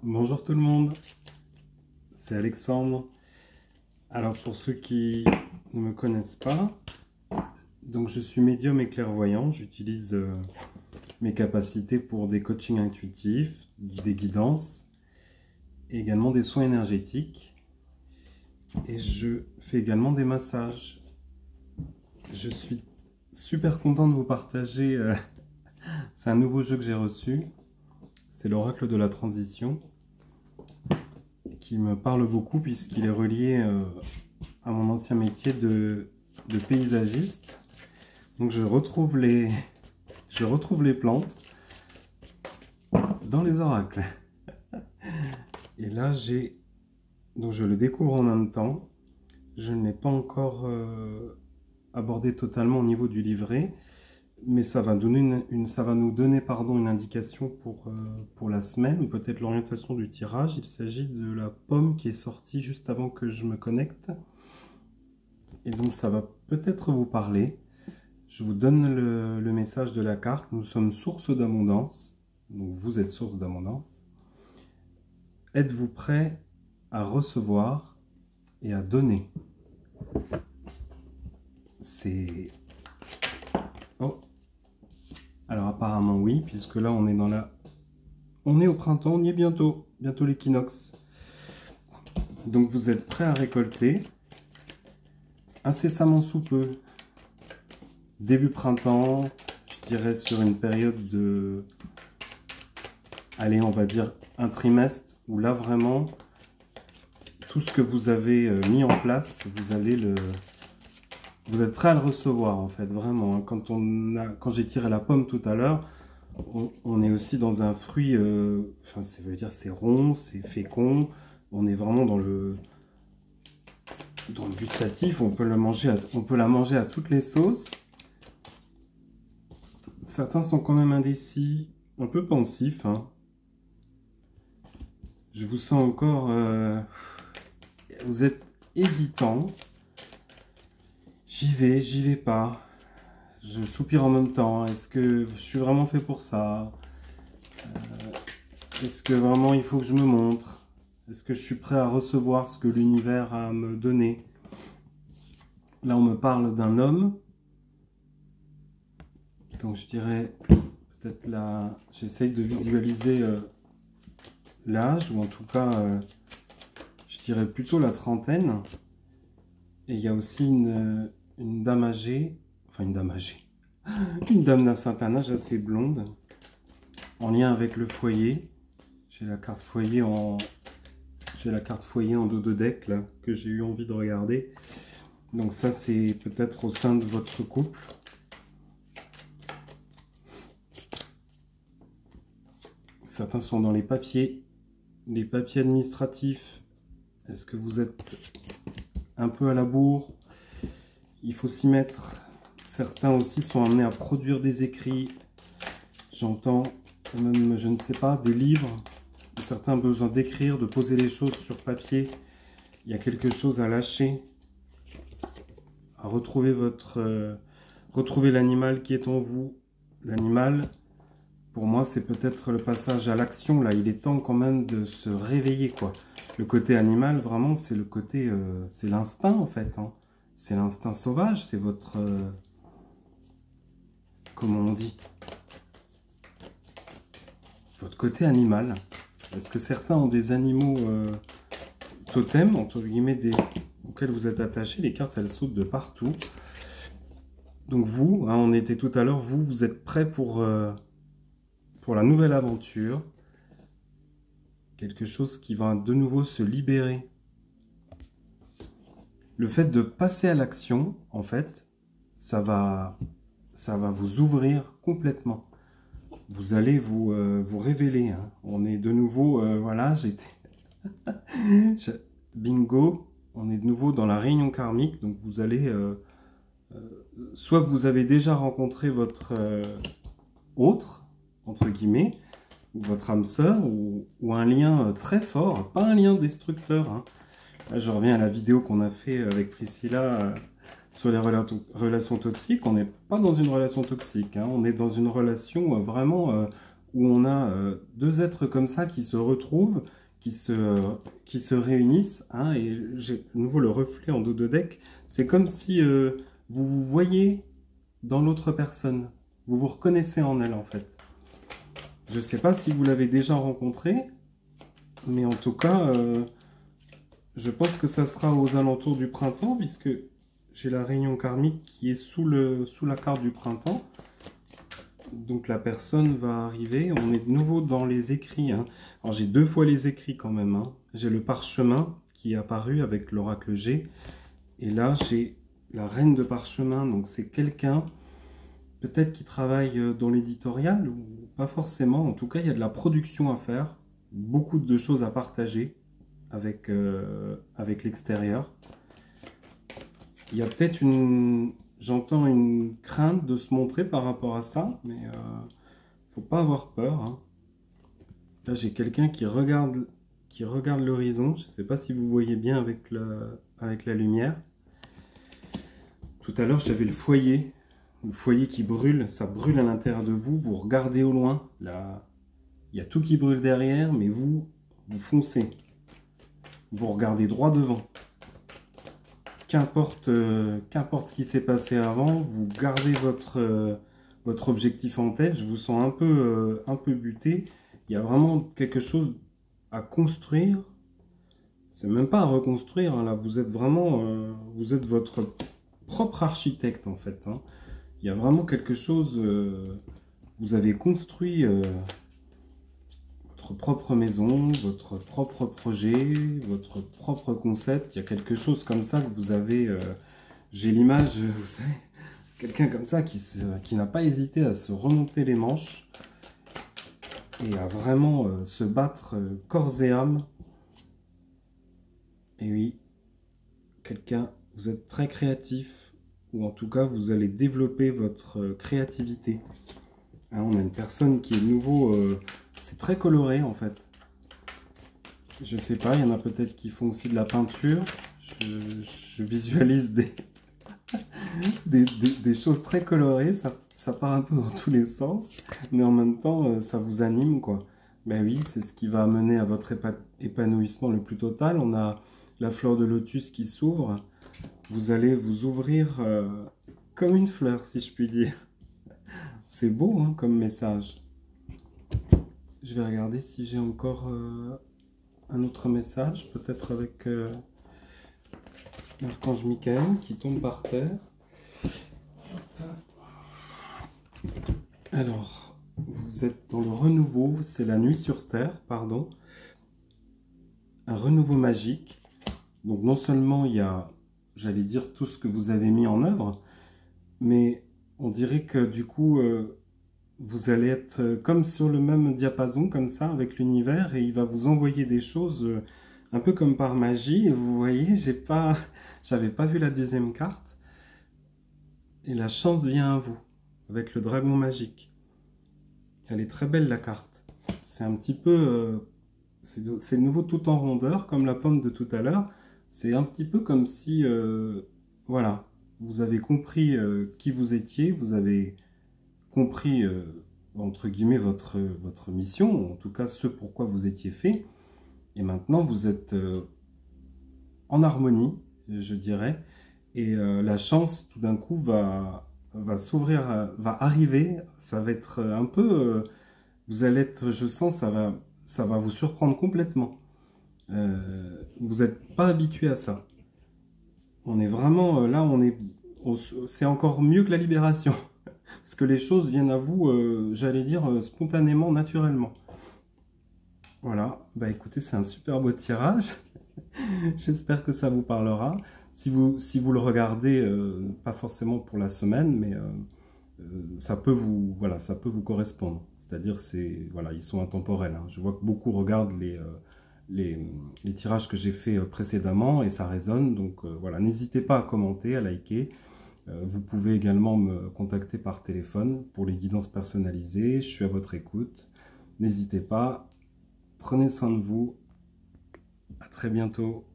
Bonjour tout le monde, c'est Alexandre. Alors pour ceux qui ne me connaissent pas, donc je suis médium et clairvoyant. J'utilise mes capacités pour des coachings intuitifs, des guidances, et également des soins énergétiques. Et je fais également des massages. Je suis super content de vous partager. C'est un nouveau jeu que j'ai reçu. C'est l'Oracle de la Transition, qui me parle beaucoup puisqu'il est relié à mon ancien métier de paysagiste. Donc je retrouve les plantes dans les oracles. Et là donc je le découvre en même temps. Je ne l'ai pas encore abordé totalement au niveau du livret, mais ça va donner ça va nous donner une indication pour la semaine, ou peut-être l'orientation du tirage. Il s'agit de la pomme qui est sortie juste avant que je me connecte. Et donc ça va peut-être vous parler. Je vous donne le message de la carte. Nous sommes source d'abondance. Donc vous êtes source d'abondance. Êtes-vous prêt à recevoir et à donner? C'est... Oh. Alors apparemment oui, puisque là on est dans la... On est au printemps, on y est bientôt. Bientôt l'équinoxe. Donc vous êtes prêt à récolter incessamment sous peu. Début printemps, je dirais sur une période de... Allez, on va dire un trimestre, où là vraiment, tout ce que vous avez mis en place, vous êtes prêt à le recevoir en fait, vraiment. Hein. Quand j'ai tiré la pomme tout à l'heure, on est aussi dans un fruit, enfin ça veut dire c'est rond, c'est fécond, on est vraiment dans le gustatif, on peut la manger à toutes les sauces. Certains sont quand même indécis, un peu pensifs. Hein. Je vous sens encore... vous êtes hésitant. J'y vais pas. Je soupire en même temps. Est-ce que je suis vraiment fait pour ça? Est-ce que vraiment il faut que je me montre? Est-ce que je suis prêt à recevoir ce que l'univers a à me donner? Là, on me parle d'un homme. Donc, je dirais peut-être là... J'essaye de visualiser l'âge, ou en tout cas, je dirais plutôt la trentaine. Et il y a aussi une dame âgée, enfin une dame âgée, une dame d'un certain âge assez blonde, en lien avec le foyer. J'ai la carte foyer en dos de deck là, que j'ai eu envie de regarder. Donc ça c'est peut-être au sein de votre couple. Certains sont dans les papiers administratifs. Est-ce que vous êtes un peu à la bourre? Il faut s'y mettre. Certains aussi sont amenés à produire des écrits. J'entends même, je ne sais pas, des livres. Certains ont besoin d'écrire, de poser les choses sur papier. Il y a quelque chose à lâcher, à retrouver retrouver l'animal qui est en vous. L'animal, pour moi, c'est peut-être le passage à l'action. Là, il est temps quand même de se réveiller, quoi. Le côté animal, vraiment, c'est le côté, c'est l'instinct en fait. Hein. C'est l'instinct sauvage, c'est votre, comment on dit, votre côté animal. Est-ce que certains ont des animaux totems, entre guillemets, auxquels vous êtes attachés? Les cartes, elles sautent de partout. Donc vous, hein, on était tout à l'heure, vous êtes prêts pour la nouvelle aventure. Quelque chose qui va de nouveau se libérer. Le fait de passer à l'action, en fait, ça va vous ouvrir complètement. Vous allez vous révéler. Hein. On est de nouveau, voilà, bingo, on est de nouveau dans la réunion karmique. Donc vous allez, soit vous avez déjà rencontré votre autre, entre guillemets, ou votre âme sœur, ou un lien très fort, pas un lien destructeur. Hein. Là, je reviens à la vidéo qu'on a fait avec Priscilla sur les relations toxiques. On n'est pas dans une relation toxique, hein. On est dans une relation vraiment... où on a deux êtres comme ça qui se retrouvent, qui se réunissent, hein, et j'ai à nouveau le reflet en dos de deck. C'est comme si vous vous voyez dans l'autre personne. Vous vous reconnaissez en elle, en fait. Je ne sais pas si vous l'avez déjà rencontré, mais en tout cas, je pense que ça sera aux alentours du printemps, puisque j'ai la réunion karmique qui est sous la carte du printemps. Donc la personne va arriver, on est de nouveau dans les écrits, hein. Alors j'ai deux fois les écrits quand même, hein. J'ai le parchemin qui est apparu avec l'oracle G, et là j'ai la reine de parchemin, donc c'est quelqu'un peut-être qui travaille dans l'éditorial, ou pas forcément, en tout cas il y a de la production à faire, beaucoup de choses à partager avec, avec l'extérieur. Il y a peut-être j'entends une crainte de se montrer par rapport à ça, mais faut pas avoir peur, hein. Là, j'ai quelqu'un qui regarde l'horizon. Je ne sais pas si vous voyez bien avec la lumière. Tout à l'heure, j'avais le foyer qui brûle. Ça brûle à l'intérieur de vous. Vous regardez au loin. Là, il y a tout qui brûle derrière, mais vous foncez. Vous regardez droit devant. Qu'importe ce qui s'est passé avant, vous gardez votre objectif en tête. Je vous sens un peu buté. Il y a vraiment quelque chose à construire. C'est même pas à reconstruire, hein, là. Vous êtes vraiment, vous êtes votre propre architecte en fait, hein. Il y a vraiment quelque chose. Vous avez construit votre propre maison, votre propre projet, votre propre concept. Il y a quelque chose comme ça que vous avez. J'ai l'image, vous savez, quelqu'un comme ça qui n'a pas hésité à se remonter les manches et à vraiment se battre corps et âme. Et oui, vous êtes très créatif, ou en tout cas vous allez développer votre créativité. Hein, on a une personne qui est de nouveau, c'est très coloré en fait. Je sais pas, il y en a peut-être qui font aussi de la peinture. Je visualise des choses très colorées, ça part un peu dans tous les sens, mais en même temps, ça vous anime, quoi. Ben oui, c'est ce qui va amener à votre épanouissement le plus total. On a la fleur de lotus qui s'ouvre. Vous allez vous ouvrir comme une fleur, si je puis dire. C'est beau, hein, comme message. Je vais regarder si j'ai encore un autre message, peut-être avec l'archange Michael qui tombe par terre. Alors, vous êtes dans le renouveau, c'est la nuit sur Terre, pardon. Un renouveau magique. Donc non seulement il y a, j'allais dire, tout ce que vous avez mis en œuvre, mais on dirait que du coup, vous allez être comme sur le même diapason, comme ça, avec l'univers, et il va vous envoyer des choses un peu comme par magie. Et vous voyez, j'avais pas vu la deuxième carte. Et la chance vient à vous, avec le dragon magique. Elle est très belle, la carte. C'est un petit peu... c'est de nouveau tout en rondeur, comme la pomme de tout à l'heure. C'est un petit peu comme si... voilà, vous avez compris qui vous étiez, vous avez compris, entre guillemets, votre mission, en tout cas ce pourquoi vous étiez fait. Et maintenant, vous êtes en harmonie, je dirais. Et la chance, tout d'un coup, va s'ouvrir, va arriver. Ça va être un peu... vous allez être, je sens, ça va vous surprendre complètement. Vous n'êtes pas habitué à ça. On est vraiment... là, c'est encore mieux que la libération. Parce que les choses viennent à vous, j'allais dire, spontanément, naturellement. Voilà. Bah écoutez, c'est un super beau tirage. J'espère que ça vous parlera. Si vous le regardez, pas forcément pour la semaine, mais ça peut vous, voilà, ça peut vous correspondre. C'est-à-dire, voilà, ils sont intemporels, hein. Je vois que beaucoup regardent les tirages que j'ai fait précédemment et ça résonne. Donc voilà, n'hésitez pas à commenter, à liker. Vous pouvez également me contacter par téléphone pour les guidances personnalisées. Je suis à votre écoute. N'hésitez pas. Prenez soin de vous. À très bientôt.